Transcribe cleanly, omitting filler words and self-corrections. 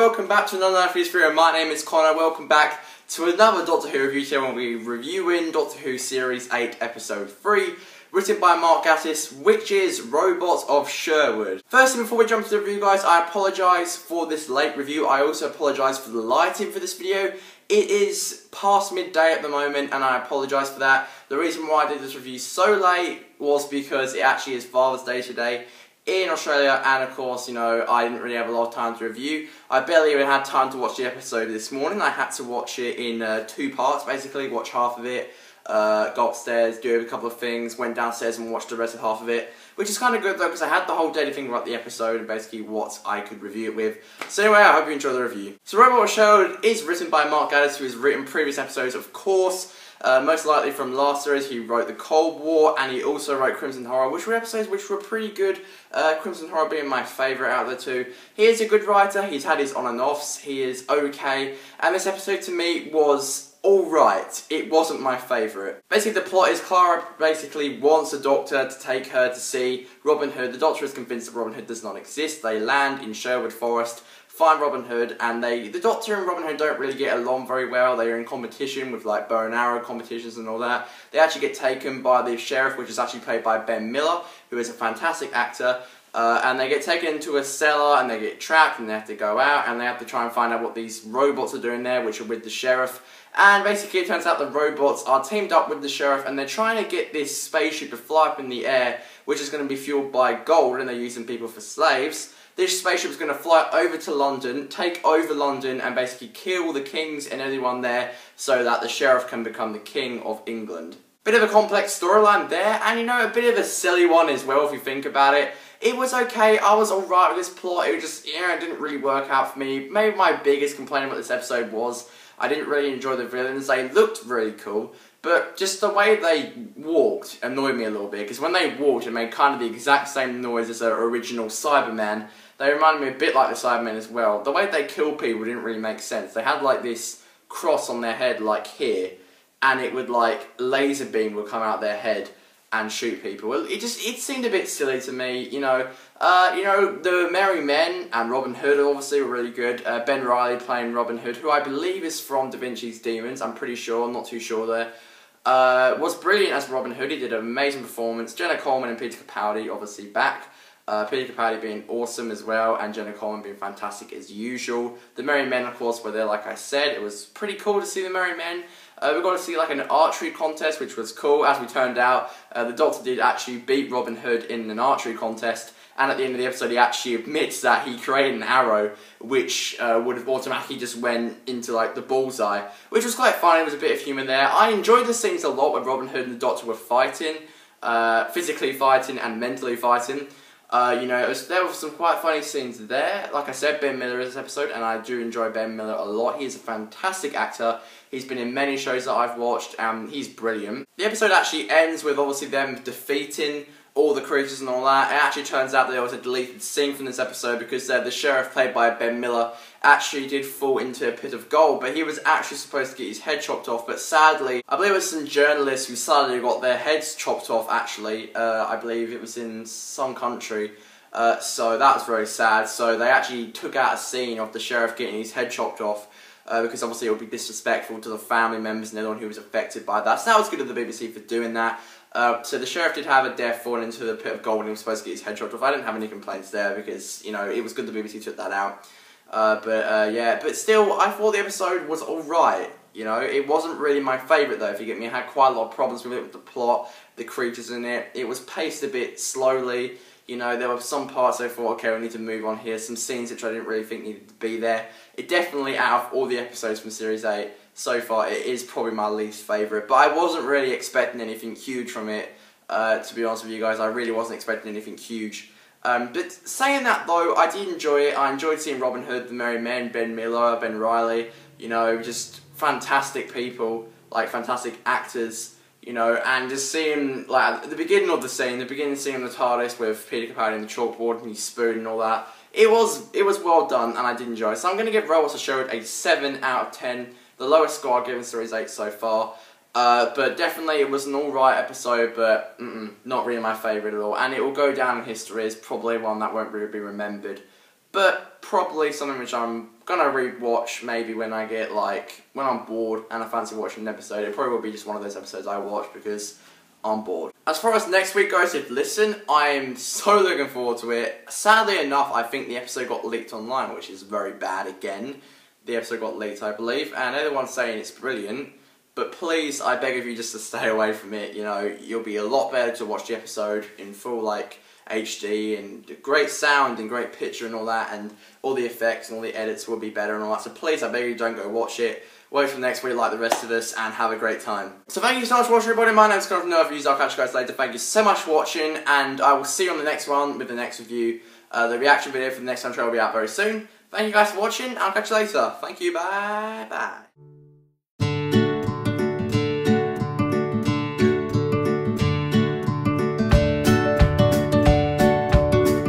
welcome back to another Netflix video. My name is Connor. Welcome back to another Doctor Who review show when we're reviewing Doctor Who Series 8 Episode 3, written by Mark Gatiss, which is Robots of Sherwood. Firstly, before we jump to the review, guys, I apologise for this late review. I also apologise for the lighting for this video. It is past midday at the moment, and I apologise for that. The reason why I did this review so late was because it actually is Father's Day today in Australia, and of course, you know, I didn't really have a lot of time to review. I barely even had time to watch the episode this morning. I had to watch it in 2 parts, basically, watch half of it, go upstairs, do a couple of things, went downstairs and watched the rest of half of it, which is kind of good though, because I had the whole day to think about the episode and basically what I could review it with. So anyway, I hope you enjoy the review. So Robots of Sherwood is written by Mark Gatiss, who has written previous episodes, of course. Most likely from last series, he wrote the Cold War, and he also wrote Crimson Horror, which were episodes which were pretty good. Crimson Horror being my favourite out of the two. He is a good writer, he's had his on and offs, he is okay, and this episode to me was alright. It wasn't my favourite. Basically the plot is Clara basically wants the Doctor to take her to see Robin Hood. The Doctor is convinced that Robin Hood does not exist. They land in Sherwood Forest, find Robin Hood, and the Doctor and Robin Hood don't really get along very well. They are in competition with like bow and arrow competitions and all that. They actually get taken by the sheriff, which is actually played by Ben Miller, who is a fantastic actor. And they get taken into a cellar and they get trapped and they have to go out and they have to try and find out what these robots are doing there, which are with the sheriff. And basically it turns out the robots are teamed up with the sheriff and they're trying to get this spaceship to fly up in the air, which is going to be fueled by gold, and they're using people for slaves. This spaceship is going to fly over to London, take over London, and basically kill the kings and everyone there so that the sheriff can become the king of England. Bit of a complex storyline there, and you know, a bit of a silly one as well if you think about it. It was okay, I was alright with this plot, it was just, yeah, it didn't really work out for me. Maybe my biggest complaint about this episode was I didn't really enjoy the villains. They looked really cool, but just the way they walked annoyed me a little bit, because when they walked it made kind of the exact same noise as their original Cyberman. They reminded me a bit like the Cybermen as well. The way they kill people didn't really make sense. They had like this cross on their head like here, and it would like, laser beam would come out their head and shoot people. It seemed a bit silly to me, you know. The Merry Men and Robin Hood obviously were really good. Ben Reilly playing Robin Hood, who I believe is from Da Vinci's Demons, I'm pretty sure, I'm not too sure there. Was brilliant as Robin Hood, he did an amazing performance. Jenna Coleman and Peter Capaldi obviously back. Peter Capaldi being awesome as well, and Jenna Coleman being fantastic as usual. The Merry Men, of course, were there, like I said. It was pretty cool to see the Merry Men. We got to see like an archery contest, which was cool. As we turned out, the Doctor did actually beat Robin Hood in an archery contest, and at the end of the episode he actually admits that he created an arrow which would have automatically just went into like the bullseye, which was quite fun. There was a bit of humour there. I enjoyed the scenes a lot when Robin Hood and the Doctor were fighting, physically fighting and mentally fighting. There were some quite funny scenes there. Like I said, Ben Miller is this episode, and I do enjoy Ben Miller a lot. He is a fantastic actor. He's been in many shows that I've watched, and he's brilliant. The episode actually ends with obviously them defeating all the creatures and all that. It actually turns out that there was a deleted scene from this episode because the sheriff, played by Ben Miller, actually did fall into a pit of gold, but he was actually supposed to get his head chopped off, but sadly, I believe it was some journalists who sadly got their heads chopped off actually. I believe it was in some country, so that was very sad. So they actually took out a scene of the sheriff getting his head chopped off, because obviously it would be disrespectful to the family members and everyone who was affected by that. So that was good of the BBC for doing that. So the sheriff did have a death falling into the pit of gold and he was supposed to get his head chopped off. I didn't have any complaints there because, you know, it was good the BBC took that out. Yeah, but still, I thought the episode was alright. You know, it wasn't really my favourite though, if you get me. I had quite a lot of problems with it, with the plot, the creatures in it. It was paced a bit slowly. You know, there were some parts I thought, okay, we need to move on here. Some scenes which I didn't really think needed to be there. It definitely, out of all the episodes from Series 8 so far, it is probably my least favourite. But I wasn't really expecting anything huge from it, to be honest with you guys. I really wasn't expecting anything huge. But saying that though, I did enjoy it. I enjoyed seeing Robin Hood, the Merry Men, Ben Miller, Ben Reilly. You know, just fantastic people, like fantastic actors. You know, and just seeing, like, at the beginning of the scene, seeing the TARDIS with Peter Capaldi and the chalkboard and his spoon and all that, it was well done, and I did enjoy it. So I'm going to give Robots of Sherwood a 7 out of 10, the lowest score I've given Series 8 so far. But definitely it was an alright episode, but not really my favourite at all. And it will go down in history as probably one that won't really be remembered but probably something which I'm gonna rewatch maybe when I get when I'm bored and I fancy watching an episode. It probably will be just one of those episodes I watch because I'm bored. As far as next week goes, if listen, I'm so looking forward to it. Sadly enough, I think the episode got leaked online, which is very bad again. The episode got leaked, I believe, and everyone's saying it's brilliant. But please, I beg of you just to stay away from it. You know, you'll be a lot better to watch the episode in full, HD and great sound and great picture and all that, and all the effects and all the edits will be better and all that. So please, I beg you, don't go watch it. Wait till next week like the rest of us and have a great time. So thank you so much for watching, everybody. My name's Connor from Nerve Reviews. I'll catch you guys later. Thank you so much for watching, and I will see you on the next one with the next review. The reaction video for the next time trailer will be out very soon. Thank you guys for watching. I'll catch you later. Thank you. Bye. Bye.